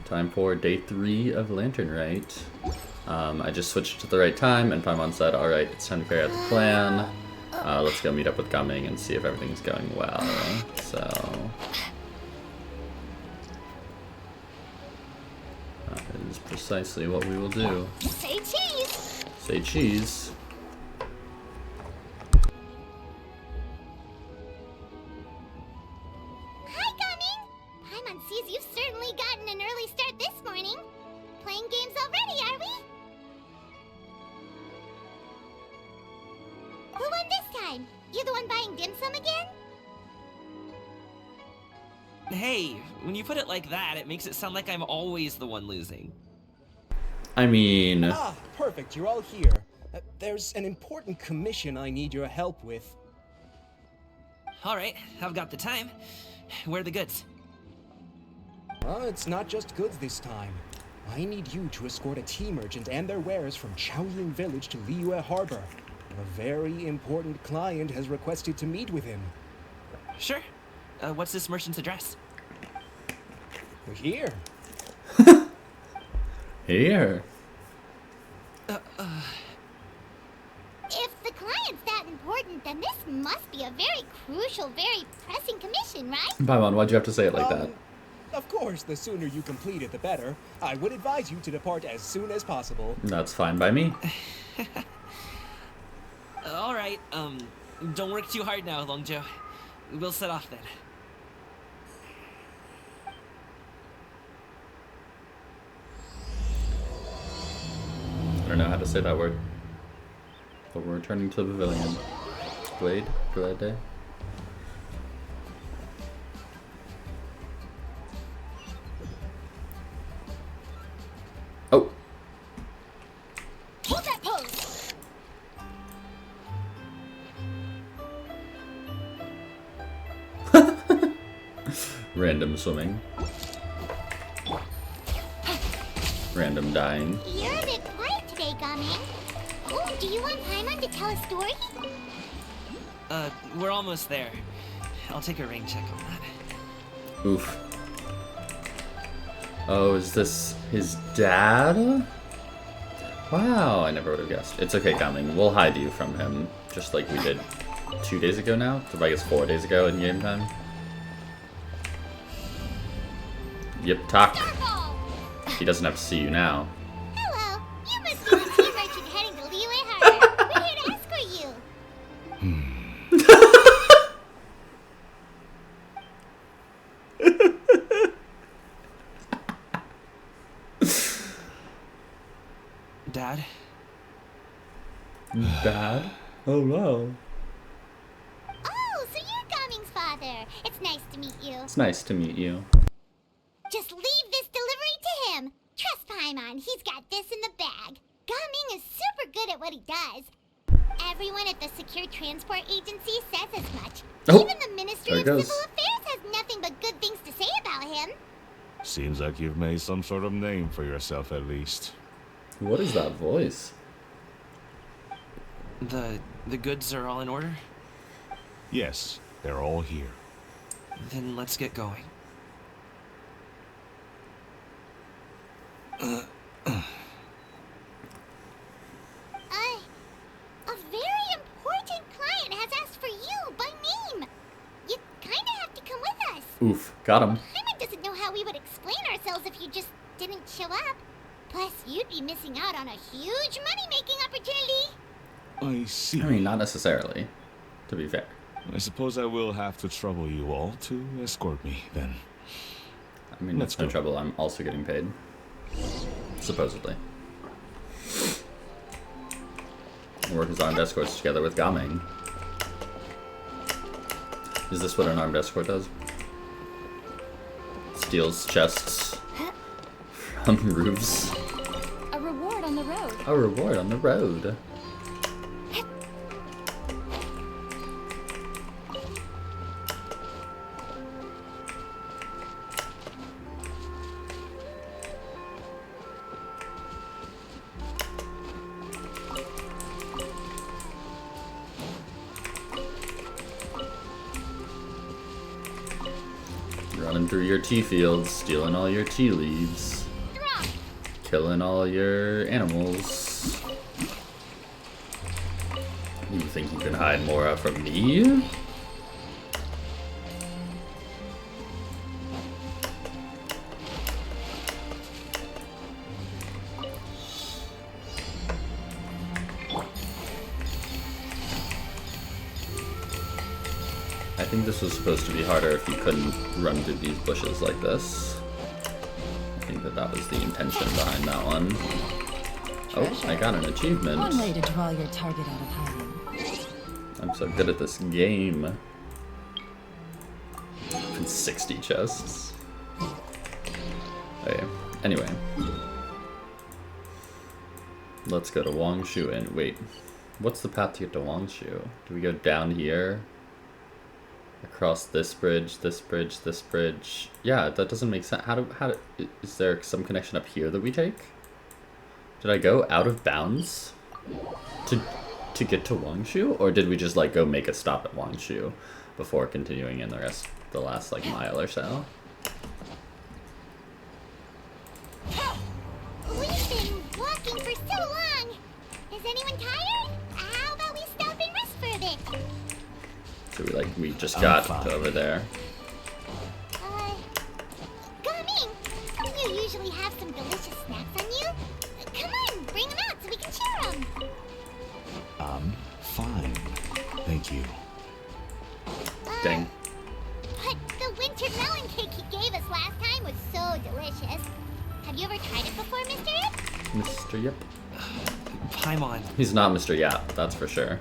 Time for day 3 of Lantern Rite. I just switched to the right time, and Paimon said, alright, it's time to carry out the plan. Let's go meet up with Gumming and see if everything's going well. So... that is precisely what we will do. Say cheese! Say cheese. Hi, Gumming! Paimon sees you've certainly gotten an early start this morning. Playing games already, are we? Who won this time? You the one buying dim sum again? Hey, when you put it like that, it makes it sound like I'm always the one losing. I mean... Ah, perfect, you're all here. There's an important commission I need your help with. Alright, I've got the time. Where are the goods? It's not just goods this time. I need you to escort a tea merchant and their wares from Chaoying Village to Liyue Harbor. A very important client has requested to meet with him. Sure. What's this merchant's address? Here. Here. If the client's that important, then this must be a very crucial, very pressing commission, right? Paimon, why'd you have to say it like that? Of course, the sooner you complete it, the better. I would advise you to depart as soon as possible. That's fine by me. Alright, don't work too hard now, Longjo. We'll set off then. I don't know how to say that word. But we're returning to the pavilion. Glade for that day. Oh! Hold that pose! Random swimming. Random dying. You're a bit quiet today, Gumming. Oh, do you want Paimon to tell a story? We're almost there. I'll take a rain check on that. Oof. Oh, is this his dad? Wow, I never would have guessed. It's okay, Gumming. We'll hide you from him, just like we did 2 days ago now. I guess 4 days ago in game time. Yep, talk. Starfall! He doesn't have to see you now. Hello, you must be the tea merchant heading to Liyue Harbor. We're here to escort you. Dad? Dad? Oh no. Oh, so you're Gumming's father. It's nice to meet you. It's nice to meet you. Just leave this delivery to him. Trust Paimon, he's got this in the bag. Gumming is super good at what he does. Everyone at the Secure Transport Agency says as much. Oh, Even the Ministry there of it goes. Civil Affairs has nothing but good things to say about him. Seems like you've made some sort of name for yourself at least. What is that voice? The goods are all in order? Yes, they're all here. Then let's get going. A very important client has asked for you by name. You kinda have to come with us. Oof, got him. Paimon doesn't know how we would explain ourselves if you just didn't show up. Plus, you'd be missing out on a huge money-making opportunity. I see. I mean, not necessarily, to be fair. I suppose I will have to trouble you all to escort me, then. I mean, Let's that's no go. trouble. I'm also getting paid. Supposedly. Work as armed escorts together with Gaming. Is this what an armed escort does? Steals chests from roofs. A reward on the road. A reward on the road. Going through your tea fields, stealing all your tea leaves, killing all your animals. You think you can hide Mora from me? I think this was supposed to be harder if you couldn't run through these bushes like this. I think that was the intention behind that one. Oh, I got an achievement. One way to draw your target out of hiding. I'm so good at this game. And 60 chests. Okay, anyway. Let's go to Wangshu and wait. What's the path to get to Wangshu? Do we go down here? Across this bridge, this bridge, this bridge. Yeah, that doesn't make sense. Is there some connection up here that we take? Did I go out of bounds to get to Wangshu, or did we just like go make a stop at Wangshu before continuing in the last like mile or so? We've been walking for so long. Is anyone tired? How about we stop and rest for a bit? So we just got to over there. Guming, you usually have some delicious snacks on you. Come on, bring them out so we can share them. Fine. Thank you. Dang. But the winter melon cake he gave us last time was so delicious. Have you ever tried it before, Mr. Yip? Mr. Yep. Paimon. He's not Mr. Yap, that's for sure.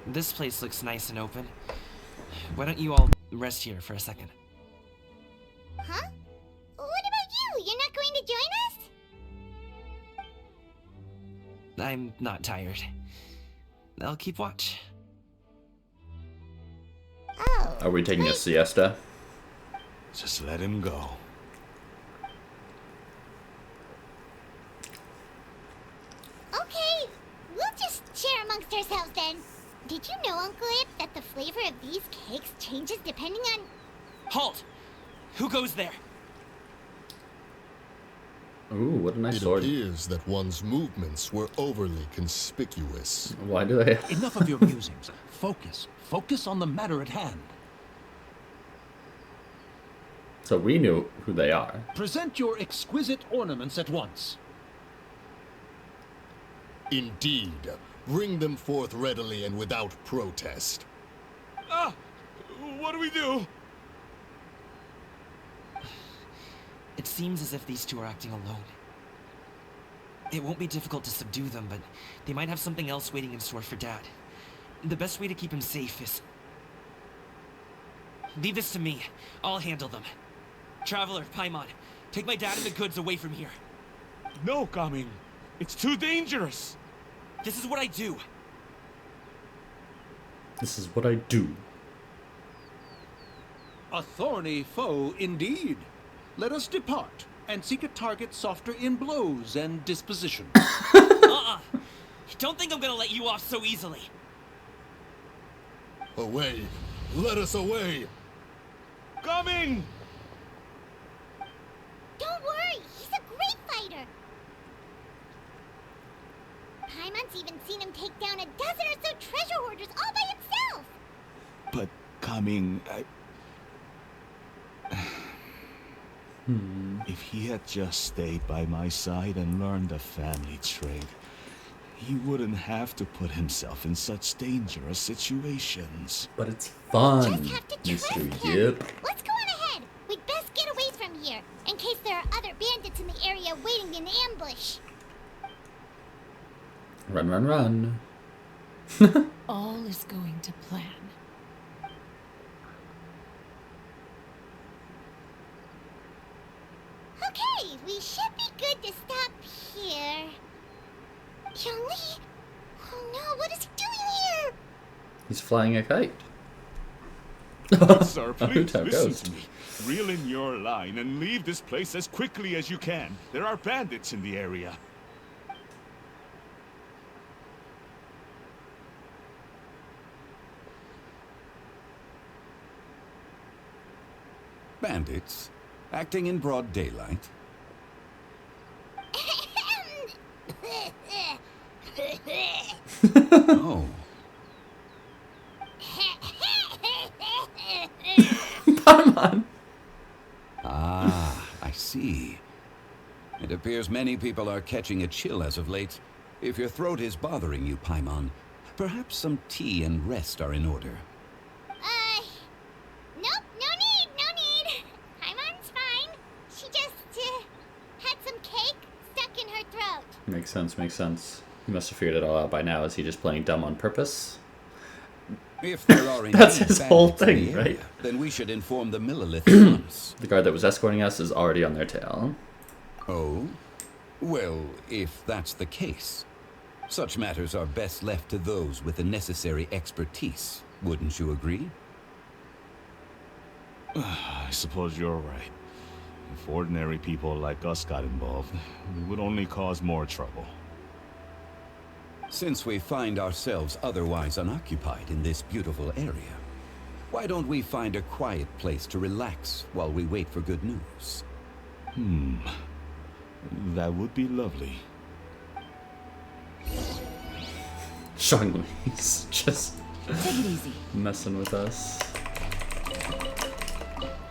This place looks nice and open. Why don't you all rest here for a second? Huh? What about you? You're not going to join us? I'm not tired. I'll keep watch. Oh. Are we taking a siesta? Just let him go. Okay, we'll just share amongst ourselves then. Did you know, Uncle Ip, that the flavor of these cakes changes depending on... Halt! Who goes there? Ooh, what a nice It sword. appears that one's movements were overly conspicuous. Why do they... Enough of your musings. Focus. Focus on the matter at hand. So we knew who they are. Present your exquisite ornaments at once. Indeed. Bring them forth readily and without protest. Ah! What do we do? It seems as if these two are acting alone. It won't be difficult to subdue them, but they might have something else waiting in store for Dad. The best way to keep him safe is... Leave this to me. I'll handle them. Traveler, Paimon, take my dad and the goods away from here. No, Kami. It's too dangerous. This is what I do. This is what I do. A thorny foe indeed. Let us depart and seek a target softer in blows and disposition. Don't think I'm gonna let you off so easily. Away! Let us away! Coming! Don't worry, he's a great fighter. Paimon's even seen him take down a dozen or so treasure hoarders all by himself. But coming, If he had just stayed by my side and learned the family trade, he wouldn't have to put himself in such dangerous situations. But it's fun, Just have to trust Mr. him. Yip. Let's go on ahead. We'd best get away from here, in case there are other bandits in the area waiting in ambush. Run, run, run. All is going to plan. Okay, we should be good to stop here. Youngli? Oh no, what is he doing here? He's flying a kite. Good sir, A please Hootap listen ghost. to me. Reel in your line and leave this place as quickly as you can. There are bandits in the area. Bandits? Acting in broad daylight? Oh. Paimon! Ah, I see. It appears many people are catching a chill as of late. If your throat is bothering you, Paimon, perhaps some tea and rest are in order. Nope, no need. Paimon's fine. She just, had some cake stuck in her throat. Makes sense. He must have figured it all out by now. Is he just playing dumb on purpose? If there are That's indeed his whole bandits in the thing, area, right? then we should inform the Millilith at once. The guard that was escorting us is already on their tail. Oh? Well, if that's the case, such matters are best left to those with the necessary expertise. Wouldn't you agree? I suppose you're right. If ordinary people like us got involved, we would only cause more trouble. Since we find ourselves otherwise unoccupied in this beautiful area, why don't we find a quiet place to relax while we wait for good news? That would be lovely. Shockingly, he's just Take it easy. messing with us.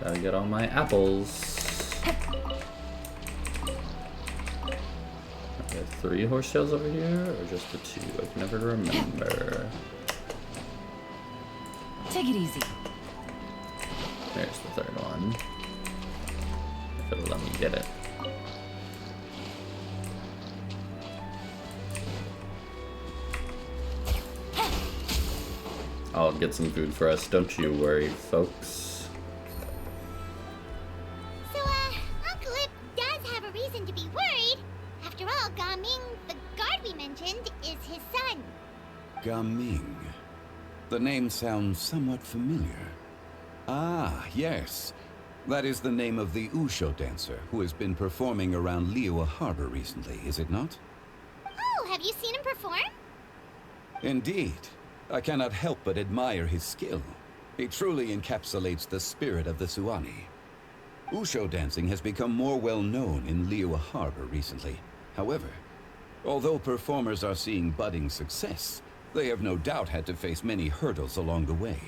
Gotta get all my apples. Are there 3 horsetails over here, or just the 2? I can never remember. Take it easy. There's the 3rd one. If it'll let me get it. I'll get some food for us, don't you worry, folks. So, Uncle Ip does have a reason to be worried. After all, Gaming, the guard we mentioned, is his son. Gaming. The name sounds somewhat familiar. Ah, yes. That is the name of the Usho dancer who has been performing around Liyue Harbor recently, is it not? Oh, have you seen him perform? Indeed. I cannot help but admire his skill. He truly encapsulates the spirit of the Suani. Usho dancing has become more well known in Liyue Harbor recently. However, although performers are seeing budding success, they have no doubt had to face many hurdles along the way.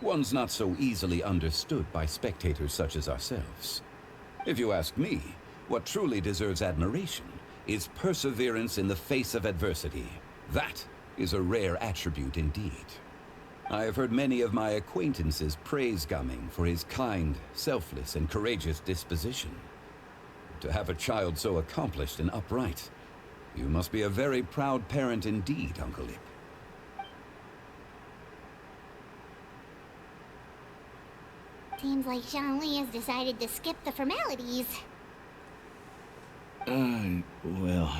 Ones not so easily understood by spectators such as ourselves. If you ask me, what truly deserves admiration is perseverance in the face of adversity. That is a rare attribute indeed. I have heard many of my acquaintances praise Gaming for his kind, selfless, and courageous disposition. To have a child so accomplished and upright, you must be a very proud parent indeed, Uncle Ip. Seems like Zhongli has decided to skip the formalities. Well,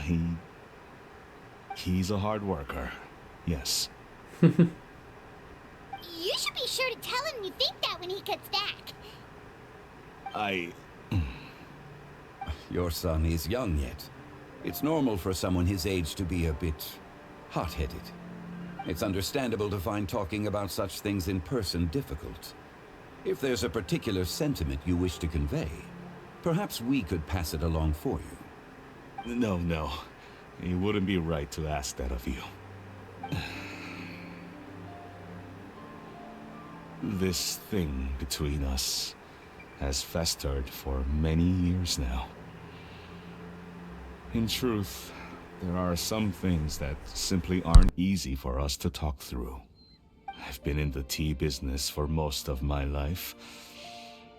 he's a hard worker. Yes. You should be sure to tell him you think that when he gets back. Your son is young yet. It's normal for someone his age to be a bit hot-headed. It's understandable to find talking about such things in person difficult. If there's a particular sentiment you wish to convey, perhaps we could pass it along for you. No. It wouldn't be right to ask that of you. This thing between us has festered for many years now. In truth, there are some things that simply aren't easy for us to talk through. I've been in the tea business for most of my life,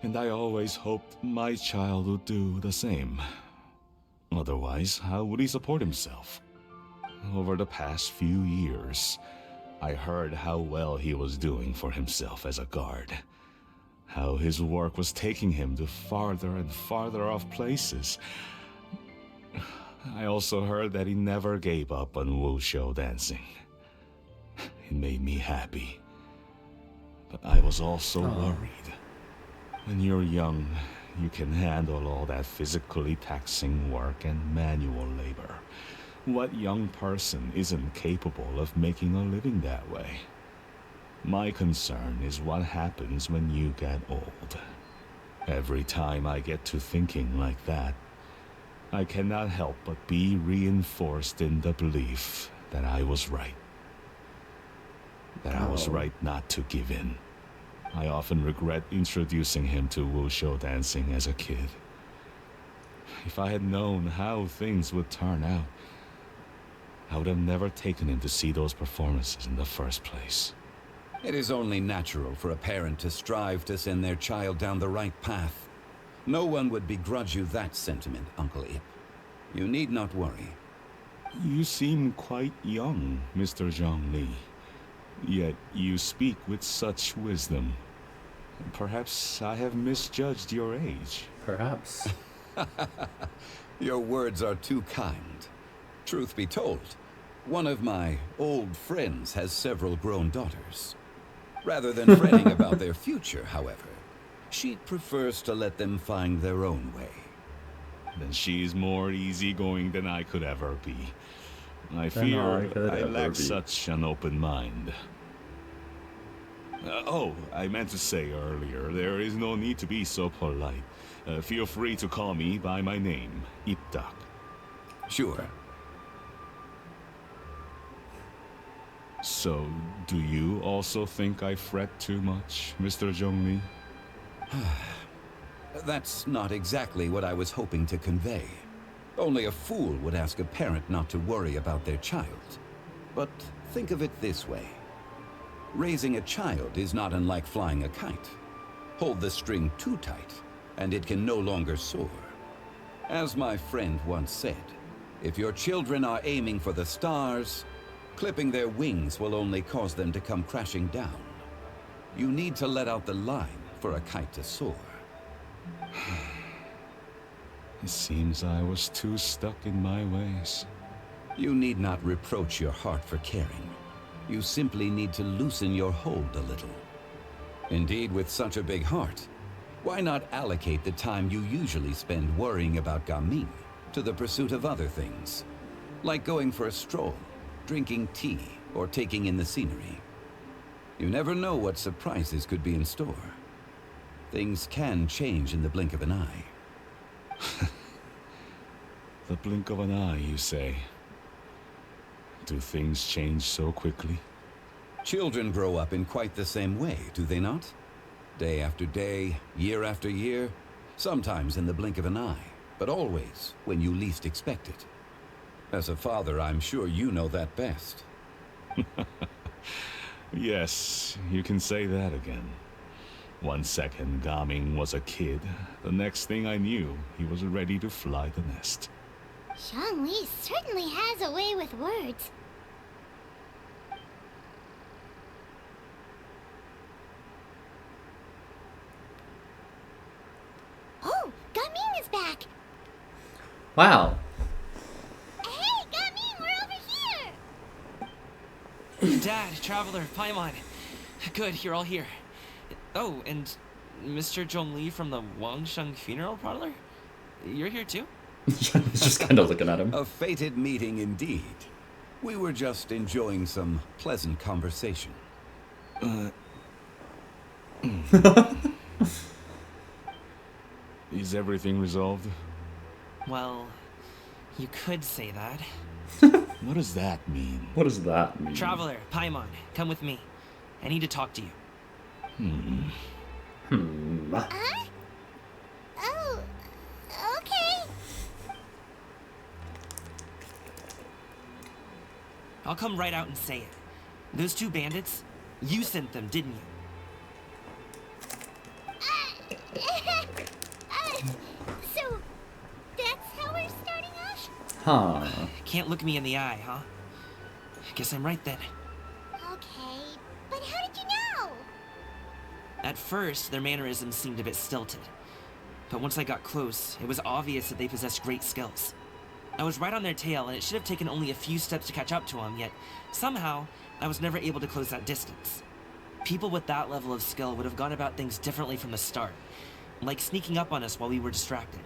and I always hoped my child would do the same. Otherwise, how would he support himself? Over the past few years, I heard how well he was doing for himself as a guard. How his work was taking him to farther and farther off places. I also heard that he never gave up on wushou dancing. It made me happy. but I was also Oh. worried. When you're young, you can handle all that physically taxing work and manual labor. What young person isn't capable of making a living that way? My concern is what happens when you get old. Every time I get to thinking like that, I cannot help but be reinforced in the belief that I was right. That I was Oh. right not to give in. I often regret introducing him to wushu dancing as a kid. If I had known how things would turn out, I would have never taken him to see those performances in the first place. It is only natural for a parent to strive to send their child down the right path. No one would begrudge you that sentiment, Uncle Ip. You need not worry. You seem quite young, Mr. Zhongli. Yet you speak with such wisdom. Perhaps I have misjudged your age. Perhaps. Your words are too kind. Truth be told, one of my old friends has several grown daughters. Rather than fretting about their future, however, she prefers to let them find their own way. Then she's more easygoing than I could ever be. I Than fear I could I ever lack be. such an open mind. Oh, I meant to say earlier, there is no need to be so polite. Feel free to call me by my name, Ipdak. Sure. So, do you also think I fret too much, Mr. Zhongli? That's not exactly what I was hoping to convey. Only a fool would ask a parent not to worry about their child. But think of it this way. Raising a child is not unlike flying a kite. Hold the string too tight, and it can no longer soar. As my friend once said, if your children are aiming for the stars, clipping their wings will only cause them to come crashing down. You need to let out the line for a kite to soar. It seems I was too stuck in my ways. You need not reproach your heart for caring. You simply need to loosen your hold a little. Indeed, with such a big heart, why not allocate the time you usually spend worrying about Gaming to the pursuit of other things? Like going for a stroll, drinking tea, or taking in the scenery. You never know what surprises could be in store. Things can change in the blink of an eye. The blink of an eye, you say? Do things change so quickly? Children grow up in quite the same way, do they not? Day after day, year after year, sometimes in the blink of an eye, but always when you least expect it. As a father, I'm sure you know that best. Yes, you can say that again. 1 second, Gaming was a kid. The next thing I knew, he was ready to fly the nest. Zhongli certainly has a way with words. Oh, Gaming is back! Wow. Hey, Gaming, we're over here! Dad, Traveler, Paimon. Good, you're all here. Oh, and Mr. Zhongli from the Wangsheng Funeral Parlor? You're here too? He's just kind of looking at him. A fated meeting indeed. We were just enjoying some pleasant conversation. Is everything resolved? Well, you could say that. What does that mean? What does that mean? Traveler, Paimon, come with me. I need to talk to you. Huh? Oh, okay. I'll come right out and say it. Those two bandits, you sent them, didn't you? So, that's how we're starting off? Huh. Can't look me in the eye, huh? Guess I'm right then. Okay, but how did you know? At first, their mannerisms seemed a bit stilted. But once I got close, it was obvious that they possessed great skills. I was right on their tail, and it should have taken only a few steps to catch up to them, yet somehow, I was never able to close that distance. People with that level of skill would have gone about things differently from the start, like sneaking up on us while we were distracted.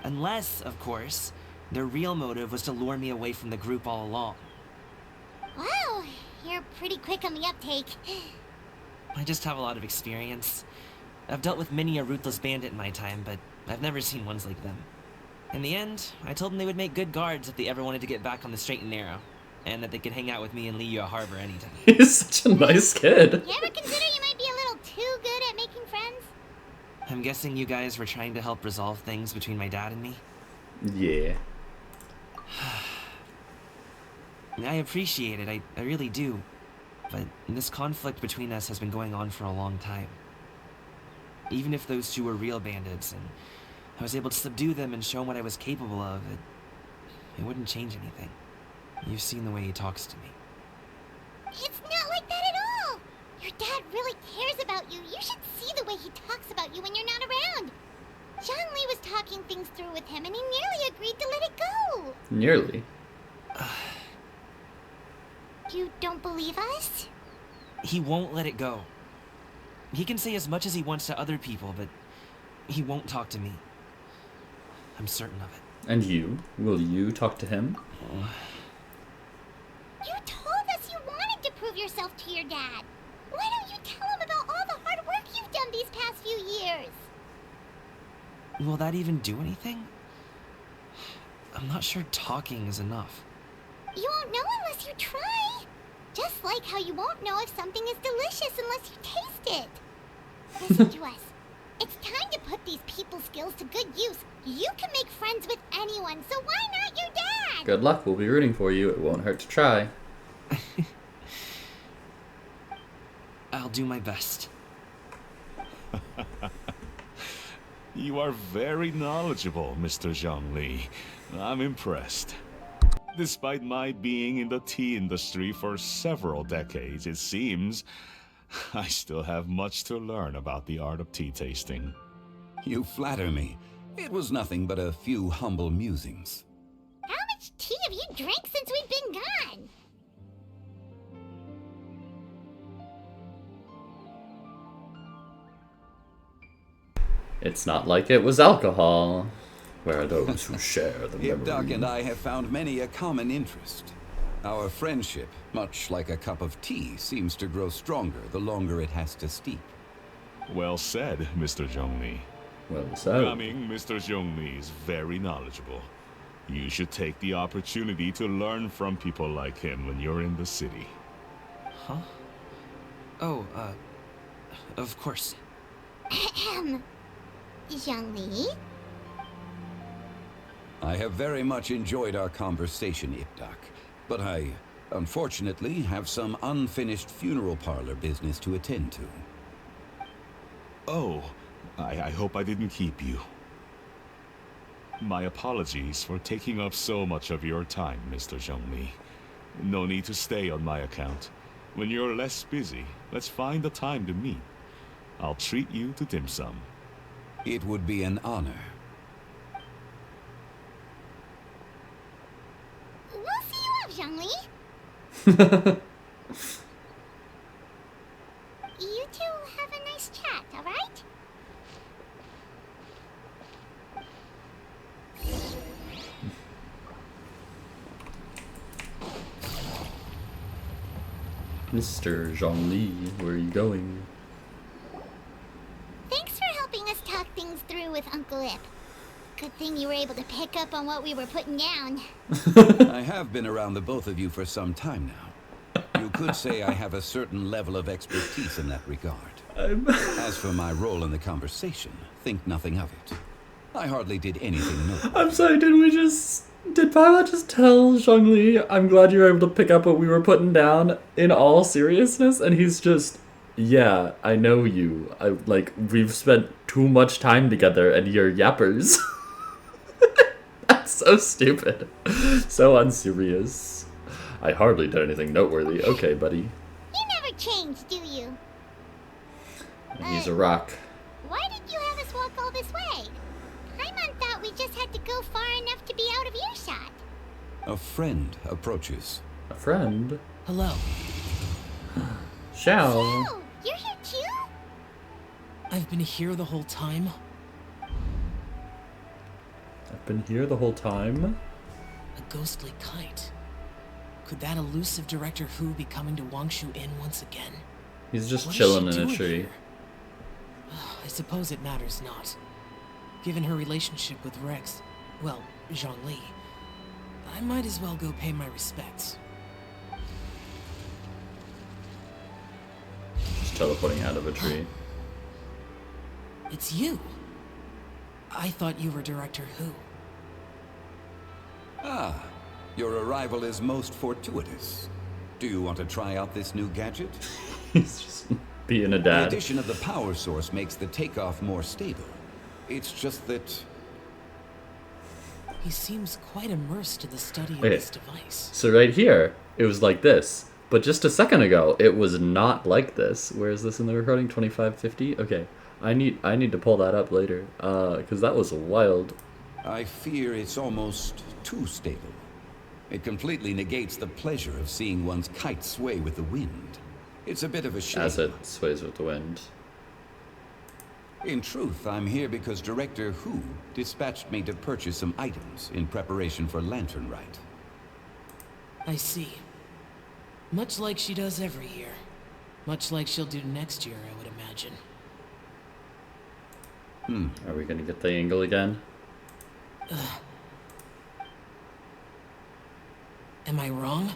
Unless, of course, their real motive was to lure me away from the group all along. Wow, you're pretty quick on the uptake. I just have a lot of experience. I've dealt with many a ruthless bandit in my time, but I've never seen ones like them. In the end, I told them they would make good guards if they ever wanted to get back on the straight and narrow, and that they could hang out with me in Liyue Harbor anytime. He's such a nice kid. You ever consider you might be a little too good at making friends? I'm guessing you guys were trying to help resolve things between my dad and me? Yeah. I appreciate it, I really do. But this conflict between us has been going on for a long time. Even if those two were real bandits, and I was able to subdue them and show 'em what I was capable of, it wouldn't change anything. You've seen the way he talks to me. It's not like that at all! Your dad really cares about you. You should see the way he talks about you when you're not around. Zhongli was talking things through with him, and he nearly agreed to let it go. Nearly. You don't believe us? He won't let it go. He can say as much as he wants to other people, but he won't talk to me. I'm certain of it. And you? Will you talk to him? You told us you wanted to prove yourself to your dad. Why don't you tell him about all the hard work you've done these past few years? Will that even do anything? I'm not sure talking is enough. You won't know unless you try. Just like how you won't know if something is delicious unless you taste it. Listen to us. It's time to put these people skills to good use. You can make friends with anyone, so why not your dad? Good luck, we'll be rooting for you. It won't hurt to try. I'll do my best. You are very knowledgeable, Mr. Zhongli. I'm impressed. Despite my being in the tea industry for several decades, it seems I still have much to learn about the art of tea tasting. You flatter me. It was nothing but a few humble musings. How much tea have you drank since we've been gone? It's not like it was alcohol. Where are those who share the memory? Ibdak and I have found many a common interest. Our friendship, much like a cup of tea, seems to grow stronger the longer it has to steep. Well said, Mr. Zhongli. Well said. Coming, Mr. Zhongli is very knowledgeable. You should take the opportunity to learn from people like him when you're in the city. Huh? Oh, of course. Ahem. Zhongli? I have very much enjoyed our conversation, Ibdak, but I, unfortunately, have some unfinished funeral parlor business to attend to. Oh, I hope I didn't keep you. My apologies for taking up so much of your time, Mr. Zhongli. No need to stay on my account. When you're less busy, let's find a time to meet. I'll treat you to dim sum. It would be an honor. We'll see you off, Zhongli. You two have a nice chat, alright? Mr. Zhongli, where are you going? Thanks for helping us talk things through with Uncle Ip. Good thing you were able to pick up on what we were putting down. I have been around the both of you for some time now. You could say I have a certain level of expertise in that regard. As for my role in the conversation, think nothing of it. I hardly did anything new. I'm sorry, did Paimon just tell Zhongli, I'm glad you were able to pick up what we were putting down in all seriousness? And he's just, yeah, I know you. We've spent too much time together and you're yappers. That's so stupid. So unserious. I hardly did anything noteworthy. Okay, buddy. You never change, do you? He's a rock. Why did you have us walk all this way? Paimon thought we just had to go far enough to be out of earshot. A friend approaches. A friend? Hello. Xiao. Oh, I've been here the whole time? I've been here the whole time? A ghostly kite. Could that elusive Director Who be coming to Wangshu Inn once again? He's just What is chilling she in a doing tree. here? I suppose it matters not. Given her relationship with Rex, well, Zhongli, I might as well go pay my respects. Just teleporting out of a tree. It's you! I thought you were Director Who. Ah, your arrival is most fortuitous. Do you want to try out this new gadget? He's just being a The dad. addition of the power source makes the takeoff more stable. It's just that... He seems quite immersed in the study of Okay. this device. So right here, it was like this. But just a second ago, it was not like this. Where is this in the recording? 2550? Okay. I need to pull that up later. Because that was wild. I fear it's almost too stable. It completely negates the pleasure of seeing one's kite sway with the wind. It's a bit of a shame. As it sways with the wind. In truth, I'm here because Director Who dispatched me to purchase some items in preparation for Lantern Rite. I see. Much like she does every year. Much like she'll do next year, I would imagine. Are we gonna get the angle again? Am I wrong?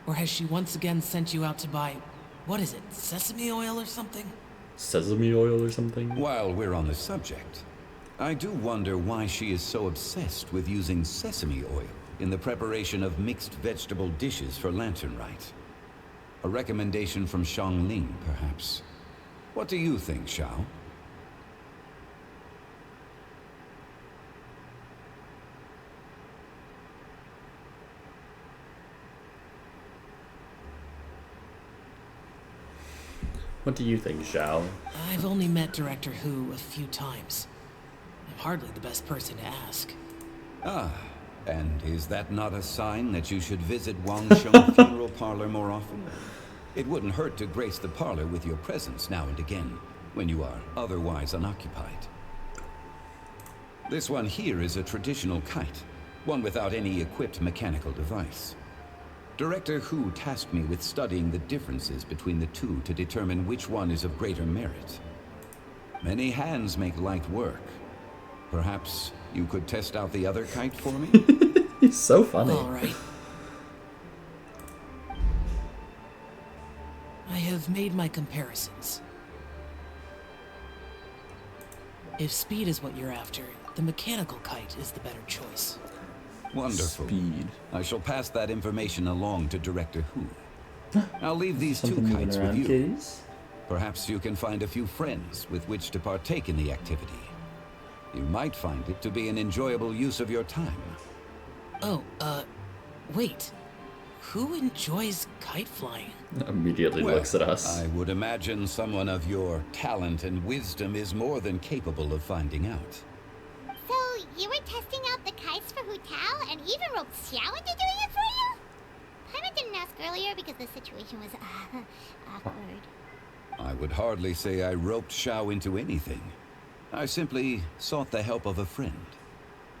Or has she once again sent you out to buy, what is it, sesame oil or something? Sesame oil or something? While we're on the subject, I do wonder why she is so obsessed with using sesame oil in the preparation of mixed vegetable dishes for Lantern Rite. A recommendation from Xiangling, perhaps. What do you think, Xiao? What do you think, Zhao? I've only met Director Who a few times. I'm hardly the best person to ask. Ah, and is that not a sign that you should visit Wang Sheng Funeral Parlor more often? It wouldn't hurt to grace the parlor with your presence now and again, when you are otherwise unoccupied. This one here is a traditional kite, one without any equipped mechanical device. Director Who tasked me with studying the differences between the two to determine which one is of greater merit. Many hands make light work. Perhaps you could test out the other kite for me? He's so funny. All right. I have made my comparisons. If speed is what you're after, the mechanical kite is the better choice. Wonderful. Speed. I shall pass that information along to Director Who. I'll leave these two Something moving kites with around, you. kitties? Perhaps you can find a few friends with which to partake in the activity. You might find it to be an enjoyable use of your time. Oh, wait. Who enjoys kite flying? Immediately Well, looks at us. I would imagine someone of your talent and wisdom is more than capable of finding out. So, you were testing out the kites for Hu Tao and even roped Xiao into doing it for you? Paimon didn't ask earlier because the situation was, awkward. I would hardly say I roped Xiao into anything. I simply sought the help of a friend.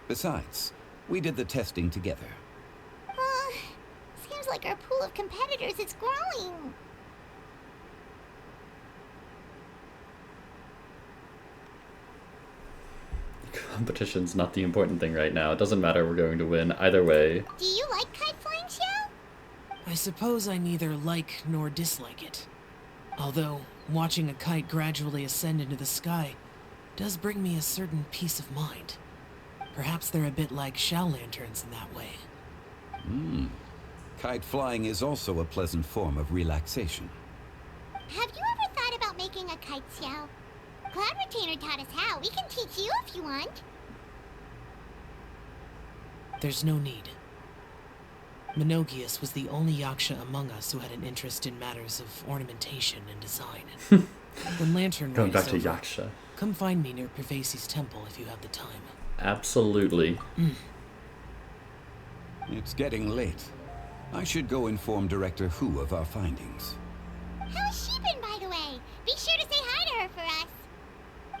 Besides, we did the testing together. Seems like our pool of competitors is growing. Competition's not the important thing right now. It doesn't matter, we're going to win either way. Do you like kite flying, Xiao? I suppose I neither like nor dislike it. Although, watching a kite gradually ascend into the sky does bring me a certain peace of mind. Perhaps they're a bit like shell lanterns in that way. Kite flying is also a pleasant form of relaxation. Have you ever thought about making a kite, Xiao? Cloud Retainer taught us how. We can teach you if you want. There's no need. Menogius was the only Yaksha among us who had an interest in matters of ornamentation and design. When Lantern Going Rite back is to over, Yaksha. come find me near Pervasi's temple if you have the time. Absolutely. It's getting late. I should go inform Director Who of our findings. How's she been, by the way? Be sure to say hi to her for us.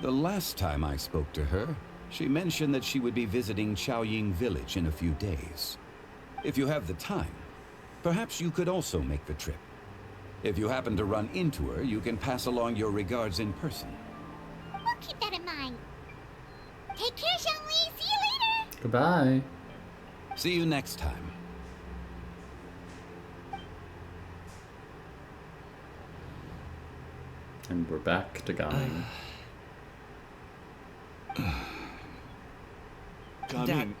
The last time I spoke to her, she mentioned that she would be visiting Chaoying Village in a few days. If you have the time, perhaps you could also make the trip. If you happen to run into her, you can pass along your regards in person. We'll keep that in mind. Take care, Xiangli. See you later. Goodbye. See you next time. And we're back to Gaming. Gaming.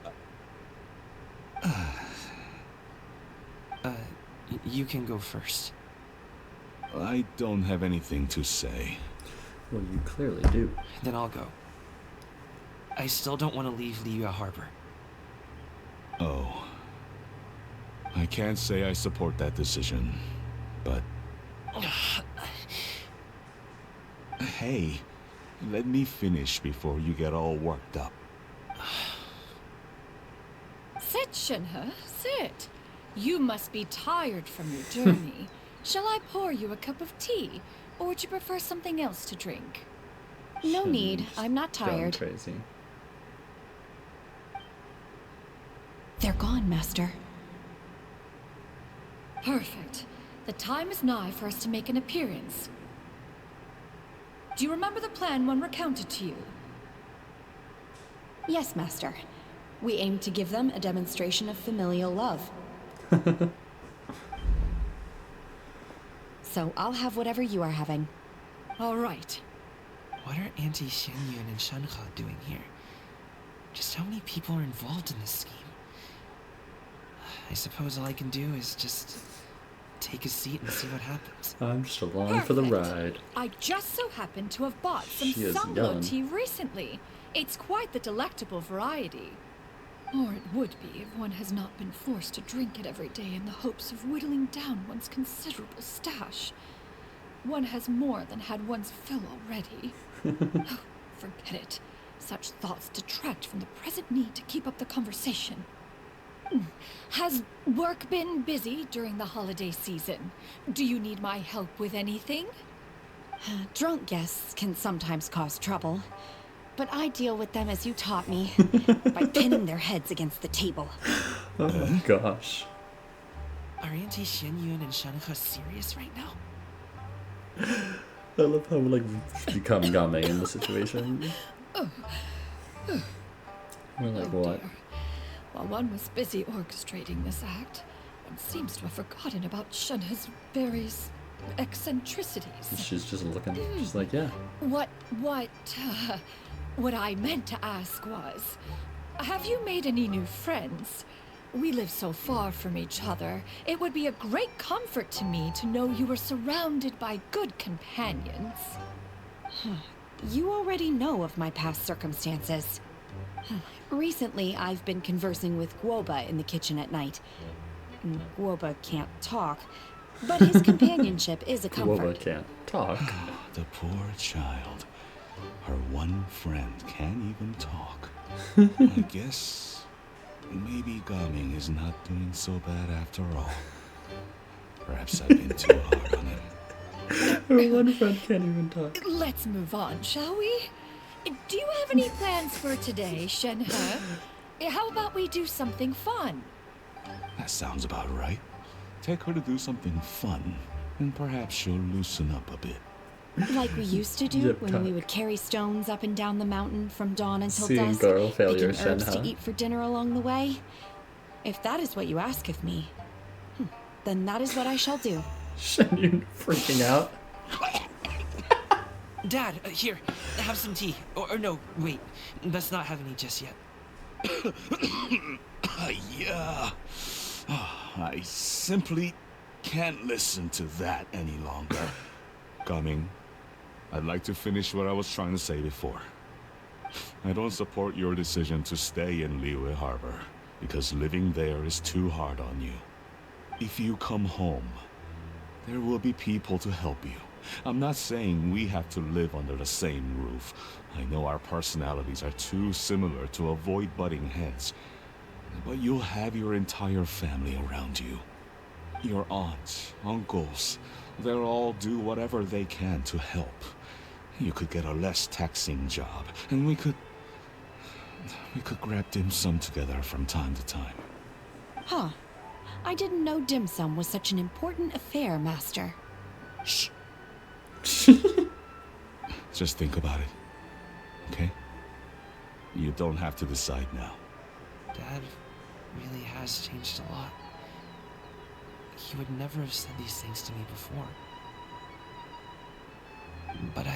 You can go first. I don't have anything to say. Well, you clearly do. Then I'll go. I still don't want to leave Liyue Harbor. Oh. I can't say I support that decision, but... Hey, let me finish before you get all worked up. Sit, Shenhe, sit. You must be tired from your journey. Shall I pour you a cup of tea, or would you prefer something else to drink? No need. I'm not Going tired. crazy. They're gone, Master. Perfect. The time is nigh for us to make an appearance. Do you remember the plan one recounted to you? Yes, Master. We aim to give them a demonstration of familial love. So I'll have whatever you are having. All right. What are Auntie Xianyun and Shenhe doing here? Just how many people are involved in this scheme? I suppose all I can do is just take a seat and see what happens. I'm just along for the ride. I just so happen to have bought some She is Sanglo young. tea recently. It's quite the delectable variety. Or it would be if one has not been forced to drink it every day in the hopes of whittling down one's considerable stash. One has more than had one's fill already. Oh, forget it. Such thoughts detract from the present need to keep up the conversation. Has work been busy during the holiday season? Do you need my help with anything? Drunk guests can sometimes cause trouble, but I deal with them as you taught me, by pinning their heads against the table. Oh my gosh. Are Auntie Xianyun and Shenhe serious right now? I love how like become Gaming in the situation. We're like, what? Dear. While one was busy orchestrating this act, one seems to have forgotten about Shenhe's various eccentricities. She's just looking, she's like, yeah. What I meant to ask was, have you made any new friends? We live so far from each other. It would be a great comfort to me to know you were surrounded by good companions. You already know of my past circumstances. Recently, I've been conversing with Guoba in the kitchen at night. Guoba can't talk, but his companionship is a comfort. Guoba can't talk. The poor child. Her one friend can't even talk. I guess maybe Gaming is not doing so bad after all. Perhaps I've been too hard on him. Her one friend can't even talk. Let's move on, shall we? Do you have any plans for today, Shenhe? How about we do something fun? That sounds about right. Take her to do something fun, and perhaps she'll loosen up a bit. Like we used to do Yep, when we talk. would carry stones up and down the mountain from dawn until Seeing dusk, girl failure, picking herbs to Shenhe. eat for dinner along the way. If that is what you ask of me, then that is what I shall do. Shenyun freaking out. Dad, here, have some tea. Or no, wait, let's not have any just yet. Yeah. I simply can't listen to that any longer. Gaming, I'd like to finish what I was trying to say before. I don't support your decision to stay in Liyue Harbor, because living there is too hard on you. If you come home, there will be people to help you. I'm not saying we have to live under the same roof. I know our personalities are too similar to avoid butting heads. But you'll have your entire family around you. Your aunts, uncles, they'll all do whatever they can to help. You could get a less taxing job, and we could grab dim sum together from time to time. Huh. I didn't know dim sum was such an important affair, Master. Shh. Just think about it, okay? You don't have to decide now. Dad really has changed a lot. He would never have said these things to me before. But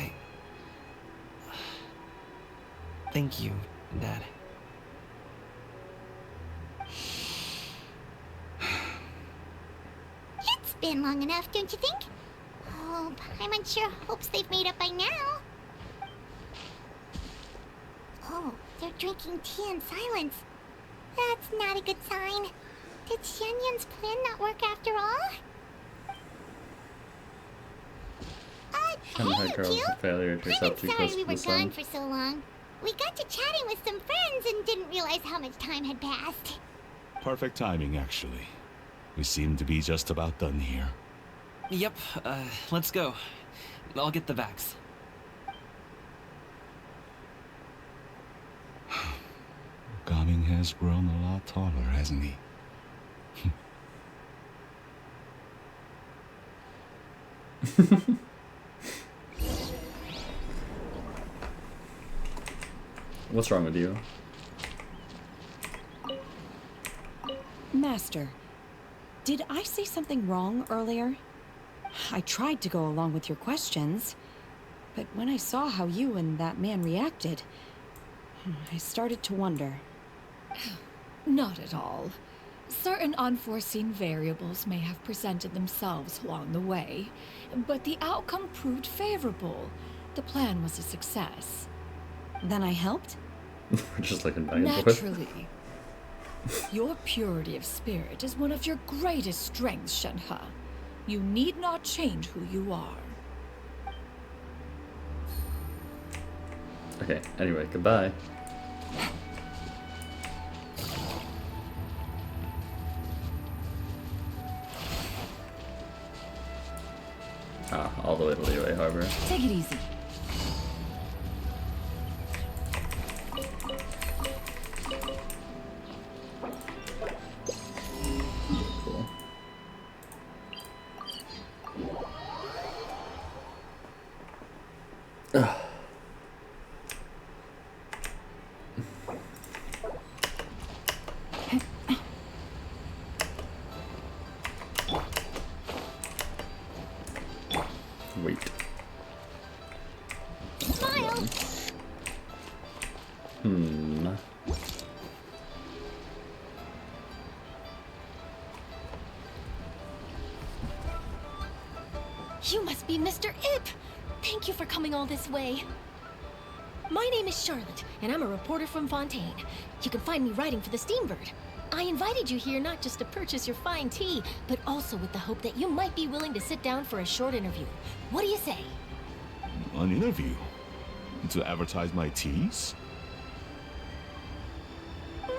thank you, Dad. It's been long enough, don't you think? Oh, Paimon sure hopes they've made up by now. Oh, they're drinking tea in silence. That's not a good sign. Did Xianyun's plan not work after all? Shanghai Hey, girl's Q. failure to accept I'm too sorry close we to were the gone sun. for so long. We got to chatting with some friends and didn't realize how much time had passed. Perfect timing, actually. We seem to be just about done here. Yep, let's go. I'll get the bags. Gaming has grown a lot taller, hasn't he? What's wrong with you? Master, did I say something wrong earlier? I tried to go along with your questions, but when I saw how you and that man reacted, I started to wonder. Not at all. Certain unforeseen variables may have presented themselves along the way, but the outcome proved favorable. The plan was a success. Then I helped? We're just looking back and forth. Naturally. Your purity of spirit is one of your greatest strengths, Shenhe. You need not change who you are. Okay, anyway, goodbye. Ah, all the way to Liyue Harbor. Take it easy. Cool. Ugh. Wait. Smile! You must be Mr. Ip! Thank you for coming all this way. My name is Charlotte, and I'm a reporter from Fontaine. You can find me writing for the Steambird. I invited you here not just to purchase your fine tea, but also with the hope that you might be willing to sit down for a short interview. What do you say? An interview? To advertise my teas?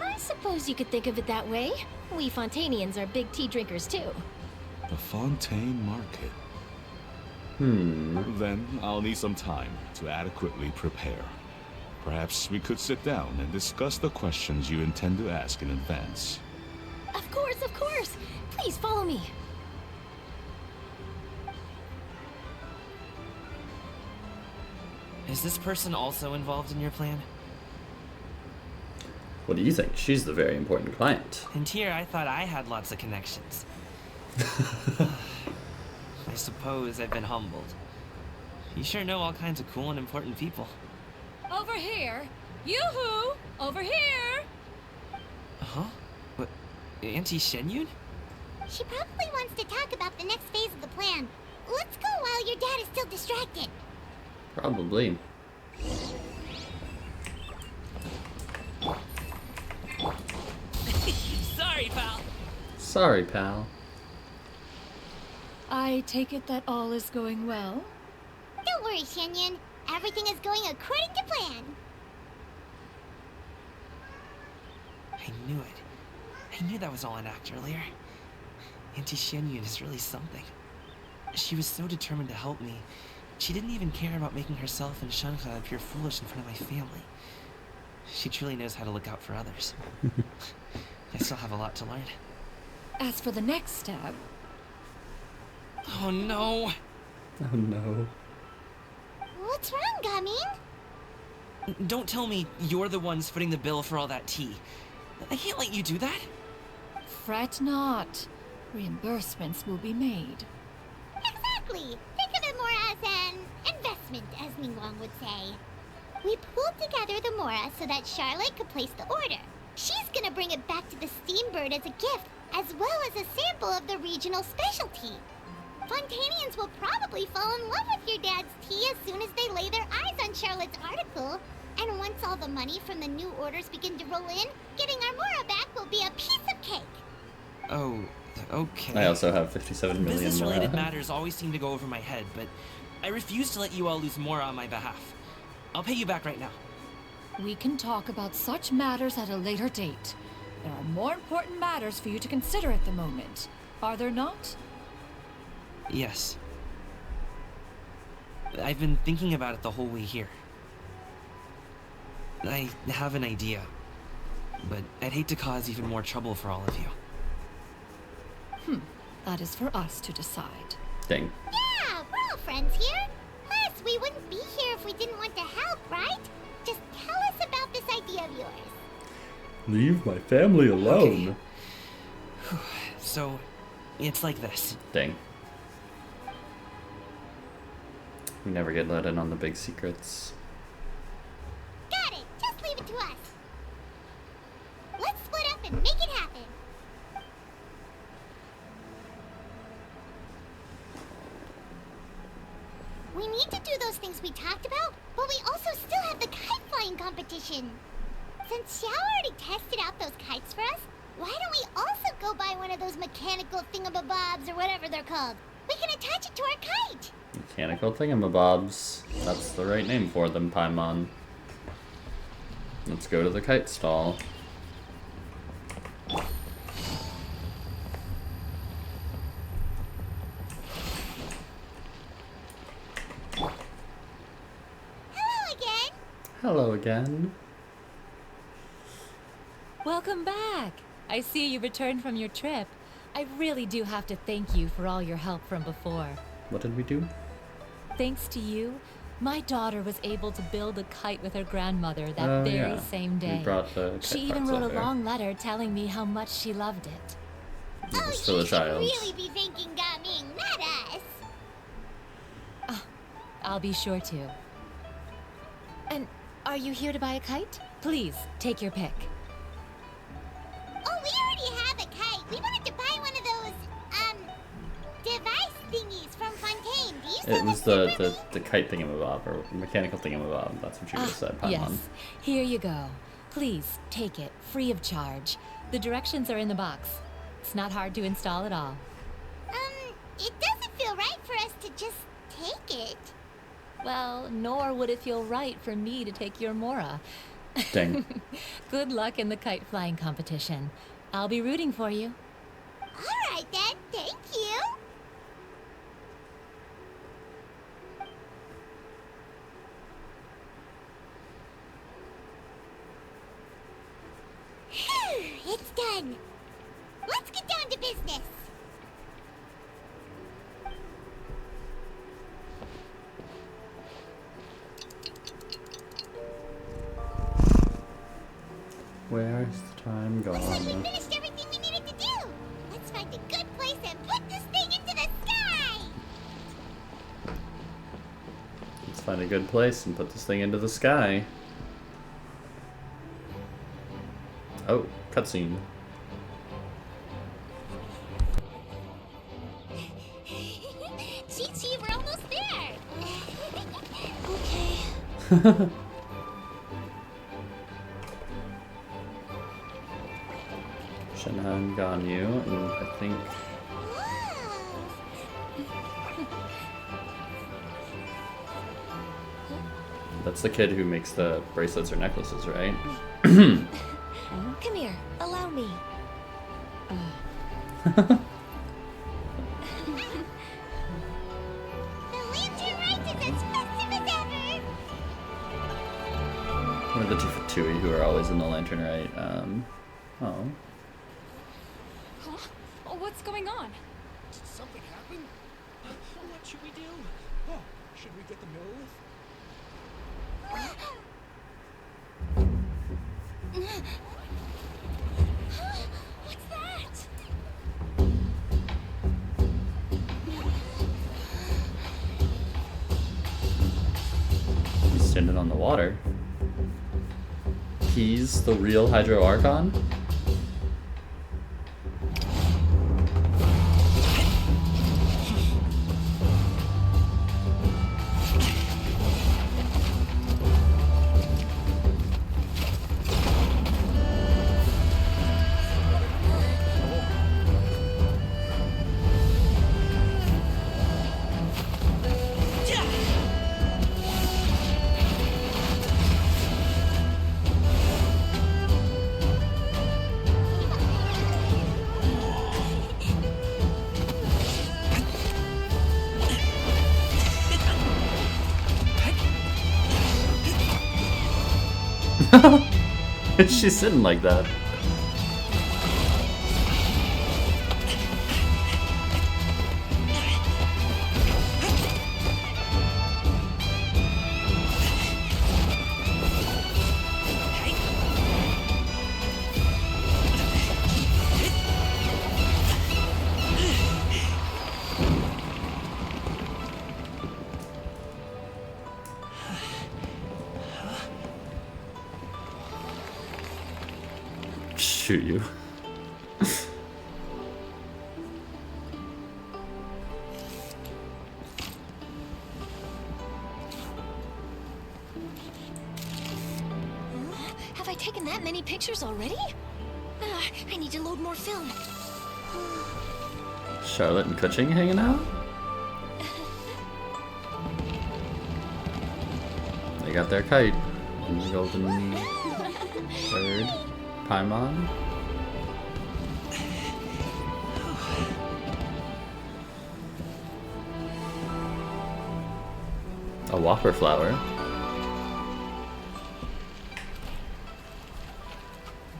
I suppose you could think of it that way. We Fontainians are big tea drinkers too. The Fontaine Market. Then I'll need some time to adequately prepare. Perhaps we could sit down and discuss the questions you intend to ask in advance. Of course, of course! Please follow me. Is this person also involved in your plan? What do you think? She's the very important client. And here I thought I had lots of connections. I suppose I've been humbled. You sure know all kinds of cool and important people. Over here! Yoo-hoo! Over here! Huh? What? Auntie Shenyun? She probably wants to talk about the next phase of the plan. Let's go while your dad is still distracted. Probably. Sorry, pal. Sorry, pal. I take it that all is going well? Don't worry, Shenyun. Everything is going according to plan. I knew it. I knew that was all an act earlier. Auntie Shenyun is really something. She was so determined to help me, She didn't even care about making herself and Shanka appear foolish in front of my family. She truly knows how to look out for others. I still have a lot to learn. As for the next step... Oh no! Oh no. What's wrong, Gaming? Don't tell me you're the ones footing the bill for all that tea. I can't let you do that. Fret not. Reimbursements will be made. Exactly. Think of it more as an investment, as Ningguang would say. We pooled together the Mora so that Charlotte could place the order. She's gonna bring it back to the Steambird as a gift, as well as a sample of the regional specialty. Fontanians will probably fall in love with your dad's tea as soon as they lay their eyes on Charlotte's article. And once all the money from the new orders begin to roll in, getting our Mora back will be a piece of cake. Oh, okay. I also have 57 million Business-related Mora. matters always seem to go over my head, but I refuse to let you all lose Mora on my behalf. I'll pay you back right now. We can talk about such matters at a later date. There are more important matters for you to consider at the moment. Are there not? Yes. I've been thinking about it the whole way here. I have an idea, but I'd hate to cause even more trouble for all of you. That is for us to decide. Dang. Yeah, we're all friends here. Plus, we wouldn't be here if we didn't want to help, right? Just tell us about this idea of yours. Leave my family alone. Okay. So, it's like this. Dang. We never get let in on the big secrets. Got it. Just leave it to us. Let's split up and make it happen. We need to do those things we talked about, but we also still have the kite flying competition. Since Xiao already tested out those kites for us, why don't we also go buy one of those mechanical thingamabobs or whatever they're called? We can attach it to our kite. Mechanical thingamabobs. That's the right name for them, Paimon. Let's go to the kite stall. Hello again. Hello again. Welcome back! I see you returned from your trip. I really do have to thank you for all your help from before. What did we do? Thanks to you, my daughter was able to build a kite with her grandmother that very yeah. same day. We brought the kite She even parts wrote a over. long letter telling me how much she loved it. It was for you the should child. really be thanking Gaming, not us. I'll be sure to. And are you here to buy a kite? Please, take your pick. Oh, we already have a kite. We wanted to buy one of those, device thingies from Fontaine. Do you still It was have the kite thingamabob, or mechanical thingamabob. That's what you just said, Paimon. Yes, here you go. Please, take it, free of charge. The directions are in the box. It's not hard to install at all. It doesn't feel right for us to just take it. Well, nor would it feel right for me to take your Mora. Dang. Good luck in the kite flying competition. I'll be rooting for you. All right then, thank you. Phew, it's done. Let's get down to business. Where's the time Looks like we gone? finished everything we needed to do. Let's find a good place and put this thing into the sky. Let's find a good place and put this thing into the sky. Oh, cutscene. Chi-Chi, we're almost there. Okay. Shenhe and Ganyu, and I think that's the kid who makes the bracelets or necklaces, right? Come here. Allow me. The lantern rite is a One of the two Fatui who are always in the lantern, right? Oh. Huh? Oh, what's going on? Did something happen? What should we do? Oh, should we get the mill? What's that? He's standing on the water. He's the real Hydro Archon? She's sitting like that. Shoot you. Have I taken that many pictures already? I need to load more film. Charlotte and Kuching hanging out? They got their kite in the golden bird. Paimon. A whopper flower.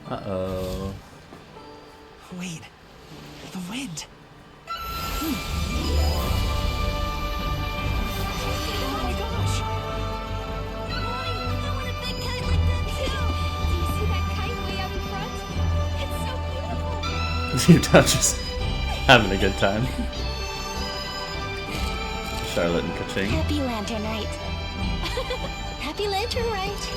Uh-oh. Wait. The wind. Oh my gosh! Mommy, I want a big kite like that too! Do you see that kite way out in front? It's so beautiful! You're just having a good time. Charlotte and Kuching. Happy Lantern Rite. Happy Lantern Rite.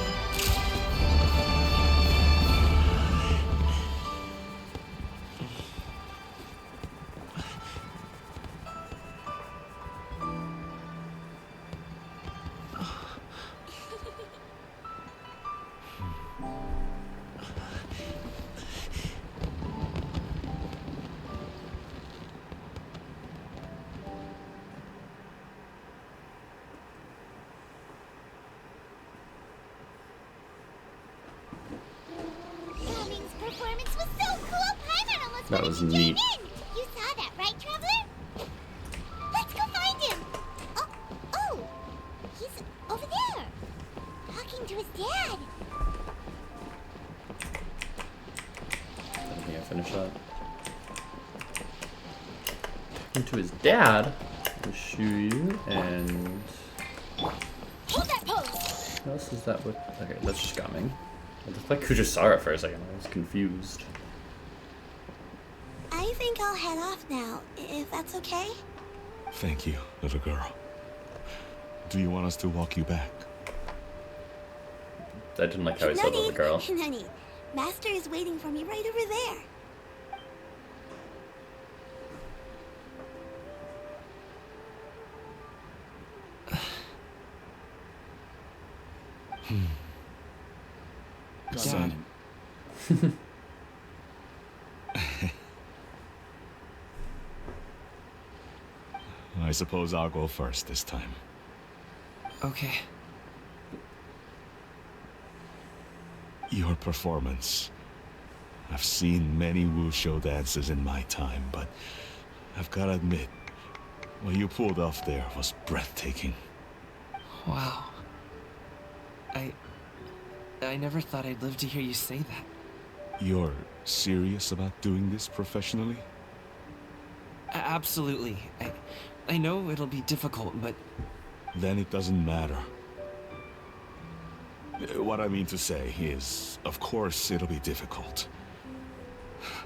Gaming's performance was so cool, Paimon almost That wanted was to join neat. in. You saw that, right, Traveler? Let's go find him. Oh, he's over there, talking to his dad. I think I finished that. Talking to his dad. Shuyu and Hold that pose! what else is that with? Okay, that's just coming. I looked like Kujisara for a second. I was confused. I think I'll head off now, if that's okay. Thank you, little girl. Do you want us to walk you back? I didn't like how he said little girl. Nani, Master is waiting for me right over there. Son. I suppose I'll go first this time. Okay. Your performance. I've seen many wushou dances in my time, but I've gotta admit, what you pulled off there was breathtaking. Wow. I never thought I'd live to hear you say that. You're serious about doing this professionally? Absolutely. I know it'll be difficult, but... Then it doesn't matter. What I mean to say is, of course it'll be difficult.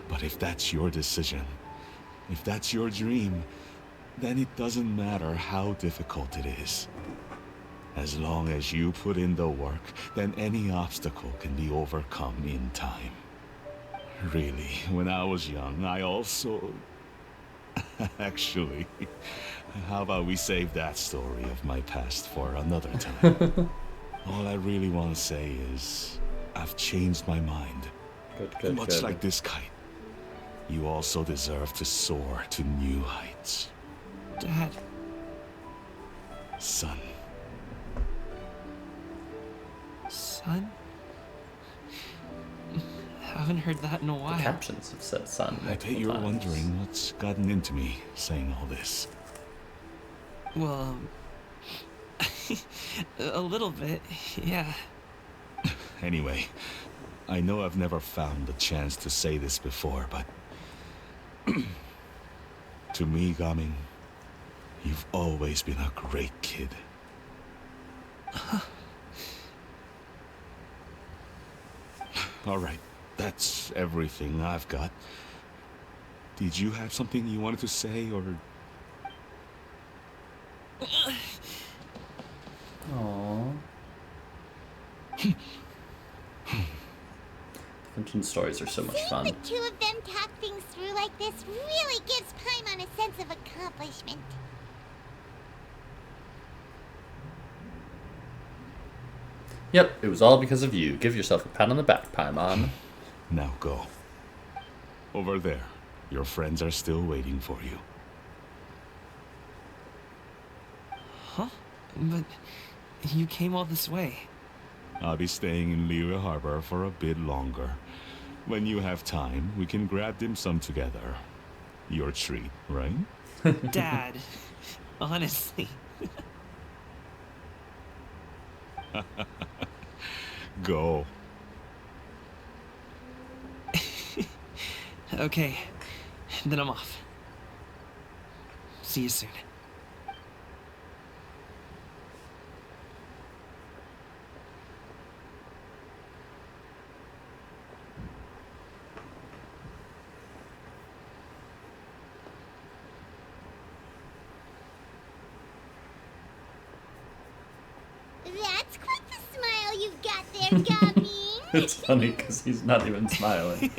But if that's your decision, if that's your dream, then it doesn't matter how difficult it is. As long as you put in the work, then any obstacle can be overcome in time. Really, when I was young, I also... Actually, how about we save that story of my past for another time? All I really want to say is, I've changed my mind. Good, Much good. like this kite, you also deserve to soar to new heights. Dad... Son. Son? Haven't heard that in a while. The captions have said son. I bet you're wondering what's gotten into me saying all this. Well, a little bit, yeah. Anyway, I know I've never found the chance to say this before, but... to me, Gaming, you've always been a great kid. Alright, that's everything I've got. Did you have something you wanted to say, or... Aww. Genshin stories are so much fun. Seeing the two of them talk things through like this really gives Paimon a sense of accomplishment. Yep, it was all because of you. Give yourself a pat on the back, Paimon. Now go. Over there. Your friends are still waiting for you. Huh? But you came all this way. I'll be staying in Liyue Harbor for a bit longer. When you have time, we can grab dim sum together. Your treat, right? Dad, honestly. Go. Okay, then I'm off. See you soon. That's quite the smile you've got there, Gummy. It's funny because he's not even smiling.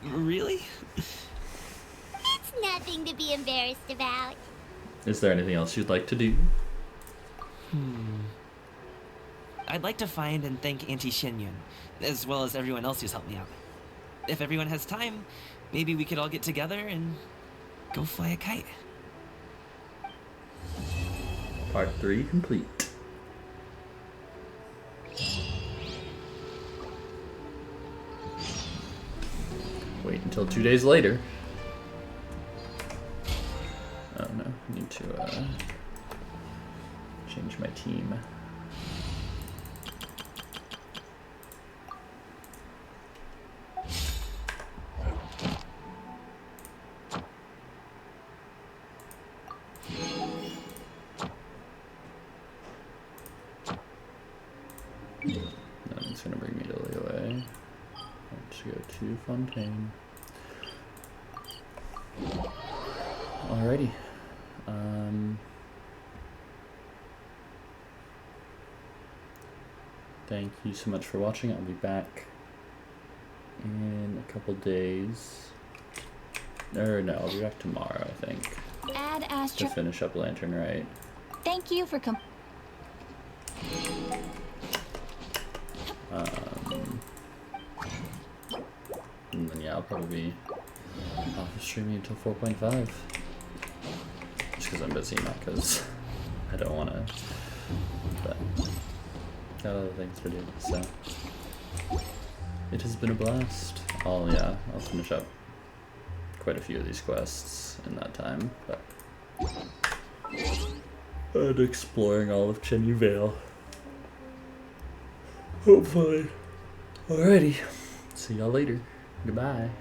Really? It's nothing to be embarrassed about. Is there anything else you'd like to do? I'd like to find and thank Auntie Shenyun, as well as everyone else who's helped me out. If everyone has time, maybe we could all get together and go fly a kite. Part 3 complete. Wait until 2 days later. Oh no, I need to change my team. That's gonna bring me to Liyue. Let's go to Fontaine. Alrighty. Thank you so much for watching. I'll be back in a couple days. Or no, I'll be back tomorrow, I think, Add to Astro. finish up Lantern Rite. Thank you for And then yeah, I'll probably be off of streaming until 4.5. Just because I'm busy, not because I don't want to. But got other things to do, so it has been a blast. I'll finish up quite a few of these quests in that time, but and exploring all of Chenyu Vale. Hopefully. Alrighty. See y'all later. Goodbye.